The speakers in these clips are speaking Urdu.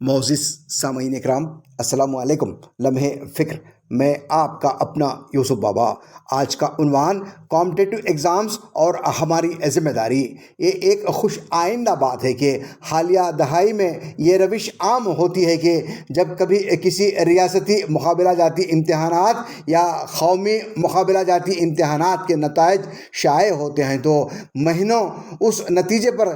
معزز سامعین اکرام، السلام علیکم۔ لمحے فکر، میں آپ کا اپنا یوسف بابا۔ آج کا عنوان کمپٹیٹو ایگزامز اور ہماری ذمہ داری۔ یہ ایک خوش آئندہ بات ہے کہ حالیہ دہائی میں یہ روش عام ہوتی ہے کہ جب کبھی کسی ریاستی مقابلہ جاتی امتحانات یا قومی مقابلہ جاتی امتحانات کے نتائج شائع ہوتے ہیں تو مہینوں اس نتیجے پر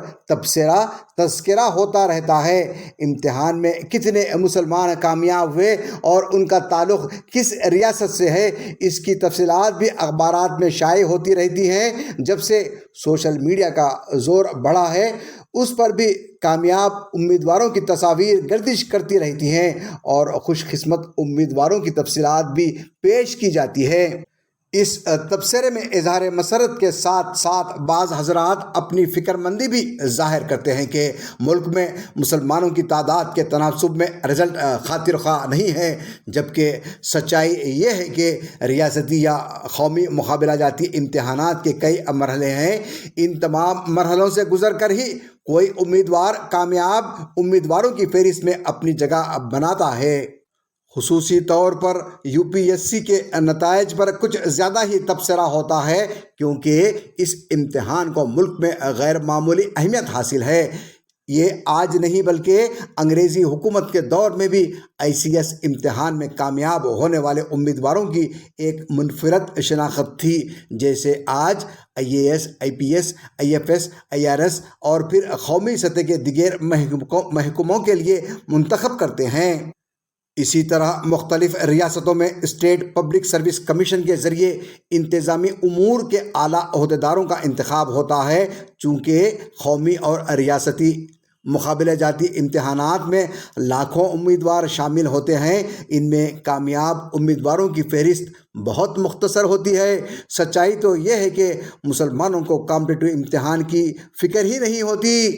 تذکرہ ہوتا رہتا ہے۔ امتحان میں کتنے مسلمان کامیاب ہوئے اور ان کا تعلق کس ریاست سے ہے، اس کی تفصیلات بھی اخبارات میں شائع ہوتی رہتی ہیں۔ جب سے سوشل میڈیا کا زور بڑھا ہے، اس پر بھی کامیاب امیدواروں کی تصاویر گردش کرتی رہتی ہیں اور خوش قسمت امیدواروں کی تفصیلات بھی پیش کی جاتی ہے۔ اس تبصرے میں اظہار مسرت کے ساتھ ساتھ بعض حضرات اپنی فکر مندی بھی ظاہر کرتے ہیں کہ ملک میں مسلمانوں کی تعداد کے تناسب میں رزلٹ خاطر خواہ نہیں ہے، جبکہ سچائی یہ ہے کہ ریاستی یا قومی مقابلہ جاتی امتحانات کے کئی مرحلے ہیں۔ ان تمام مرحلوں سے گزر کر ہی کوئی امیدوار کامیاب امیدواروں کی فہرست میں اپنی جگہ بناتا ہے۔ خصوصی طور پر یو پی ایس سی کے نتائج پر کچھ زیادہ ہی تبصرہ ہوتا ہے، کیونکہ اس امتحان کو ملک میں غیر معمولی اہمیت حاصل ہے۔ یہ آج نہیں بلکہ انگریزی حکومت کے دور میں بھی ICS امتحان میں کامیاب ہونے والے امیدواروں کی ایک منفرد شناخت تھی، جیسے آج IAS، IPS، IFS، IRS اور پھر قومی سطح کے دیگر محکموں کے لیے منتخب کرتے ہیں۔ اسی طرح مختلف ریاستوں میں اسٹیٹ پبلک سروس کمیشن کے ذریعے انتظامی امور کے اعلیٰ عہدیداروں کا انتخاب ہوتا ہے۔ چونکہ قومی اور ریاستی مقابلہ جاتی امتحانات میں لاکھوں امیدوار شامل ہوتے ہیں، ان میں کامیاب امیدواروں کی فہرست بہت مختصر ہوتی ہے۔ سچائی تو یہ ہے کہ مسلمانوں کو کمپٹیٹو امتحان کی فکر ہی نہیں ہوتی۔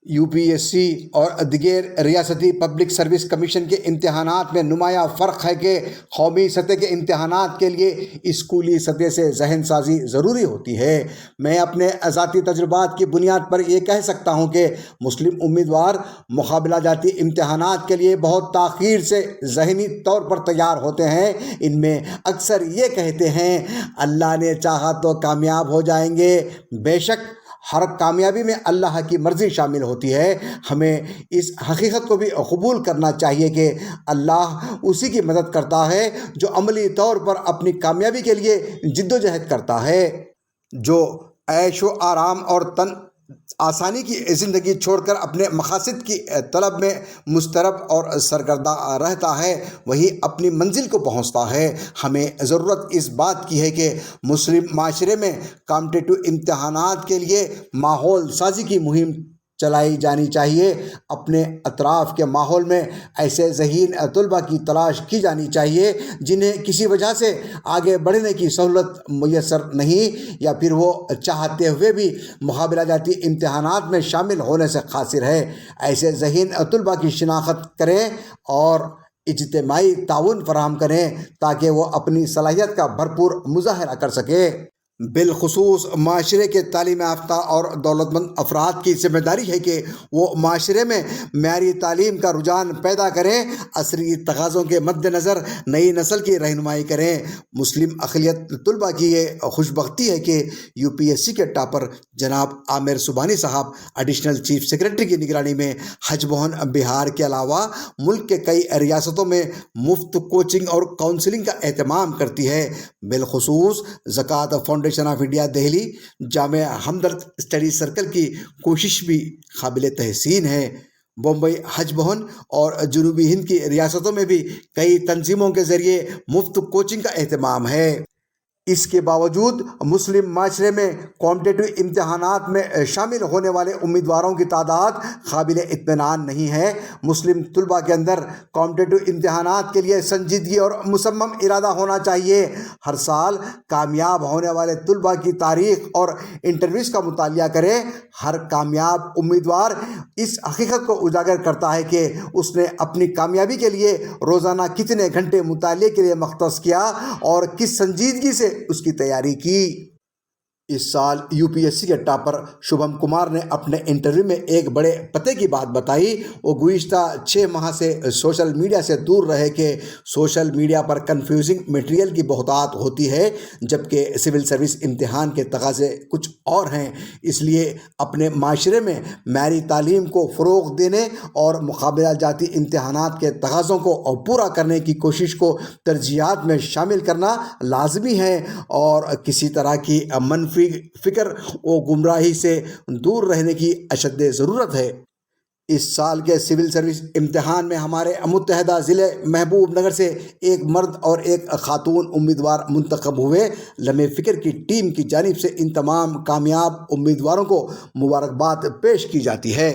UPSC اور دیگر ریاستی پبلک سروس کمیشن کے امتحانات میں نمایاں فرق ہے کہ قومی سطح کے امتحانات کے لیے اسکولی سطح سے ذہن سازی ضروری ہوتی ہے۔ میں اپنے ذاتی تجربات کی بنیاد پر یہ کہہ سکتا ہوں کہ مسلم امیدوار مقابلہ جاتی امتحانات کے لیے بہت تاخیر سے ذہنی طور پر تیار ہوتے ہیں۔ ان میں اکثر یہ کہتے ہیں، اللہ نے چاہا تو کامیاب ہو جائیں گے۔ بے شک ہر کامیابی میں اللہ کی مرضی شامل ہوتی ہے۔ ہمیں اس حقیقت کو بھی قبول کرنا چاہیے کہ اللہ اسی کی مدد کرتا ہے جو عملی طور پر اپنی کامیابی کے لیے جدوجہد کرتا ہے، جو عیش و آرام اور آسانی کی زندگی چھوڑ کر اپنے مقاصد کی طلب میں مضطرب اور سرگردہ رہتا ہے، وہی اپنی منزل کو پہنچتا ہے۔ ہمیں ضرورت اس بات کی ہے کہ مسلم معاشرے میں کمپٹیٹو امتحانات کے لیے ماحول سازی کی مہم چلائی جانی چاہیے۔ اپنے اطراف کے ماحول میں ایسے ذہین طلباء کی تلاش کی جانی چاہیے جنہیں کسی وجہ سے آگے بڑھنے کی سہولت میسر نہیں، یا پھر وہ چاہتے ہوئے بھی مقابلہ جاتی امتحانات میں شامل ہونے سے قاصر ہے۔ ایسے ذہین طلباء کی شناخت کریں اور اجتماعی تعاون فراہم کریں تاکہ وہ اپنی صلاحیت کا بھرپور مظاہرہ کر سکیں۔ بالخصوص معاشرے کے تعلیم یافتہ اور دولت مند افراد کی ذمہ داری ہے کہ وہ معاشرے میں معیاری تعلیم کا رجحان پیدا کریں، عصری تقاضوں کے مد نظر نئی نسل کی رہنمائی کریں۔ مسلم اقلیت طلباء کی یہ خوشبختی ہے کہ UPSC کے ٹاپر جناب عامر سبحانی صاحب ایڈیشنل چیف سیکرٹری کی نگرانی میں حج بہن بہار کے علاوہ ملک کے کئی ریاستوں میں مفت کوچنگ اور کاؤنسلنگ کا اہتمام کرتی ہے۔ بالخصوص زکوٰۃ foundation of India Delhi Jamia Hamdard study circle کی کوشش بھی قابل تحسین ہے۔ بمبئی حج بہن اور جنوبی ہند کی ریاستوں میں بھی کئی تنظیموں کے ذریعے مفت کوچنگ کا اہتمام ہے۔ اس کے باوجود مسلم معاشرے میں کمپٹیٹو امتحانات میں شامل ہونے والے امیدواروں کی تعداد قابل اطمینان نہیں ہے۔ مسلم طلباء کے اندر کمپٹیٹو امتحانات کے لیے سنجیدگی اور مصمم ارادہ ہونا چاہیے۔ ہر سال کامیاب ہونے والے طلباء کی تاریخ اور انٹرویوز کا مطالعہ کریں۔ ہر کامیاب امیدوار اس حقیقت کو اجاگر کرتا ہے کہ اس نے اپنی کامیابی کے لیے روزانہ کتنے گھنٹے مطالعے کے لیے مختص کیا اور کس سنجیدگی سے اس کی تیاری کی۔ اس سال UPSC کے ٹاپر شبھم کمار نے اپنے انٹرویو میں ایک بڑے پتے کی بات بتائی۔ وہ گزشتہ 6 ماہ سے سوشل میڈیا سے دور رہے کہ سوشل میڈیا پر کنفیوزنگ میٹیریل کی بہتات ہوتی ہے، جبکہ سول سروس امتحان کے تقاضے کچھ اور ہیں۔ اس لیے اپنے معاشرے میں معیاری تعلیم کو فروغ دینے اور مقابلہ جاتی امتحانات کے تقاضوں کو پورا کرنے کی کوشش کو ترجیحات میں شامل کرنا لازمی ہے، اور کسی طرح کی منفی فکر و گمراہی سے دور رہنے کی اشد ضرورت ہے۔ اس سال کے سول سروس امتحان میں ہمارے متحدہ ضلع محبوب نگر سے ایک مرد اور ایک خاتون امیدوار منتخب ہوئے۔ لمحے فکر کی ٹیم کی جانب سے ان تمام کامیاب امیدواروں کو مبارکباد پیش کی جاتی ہے۔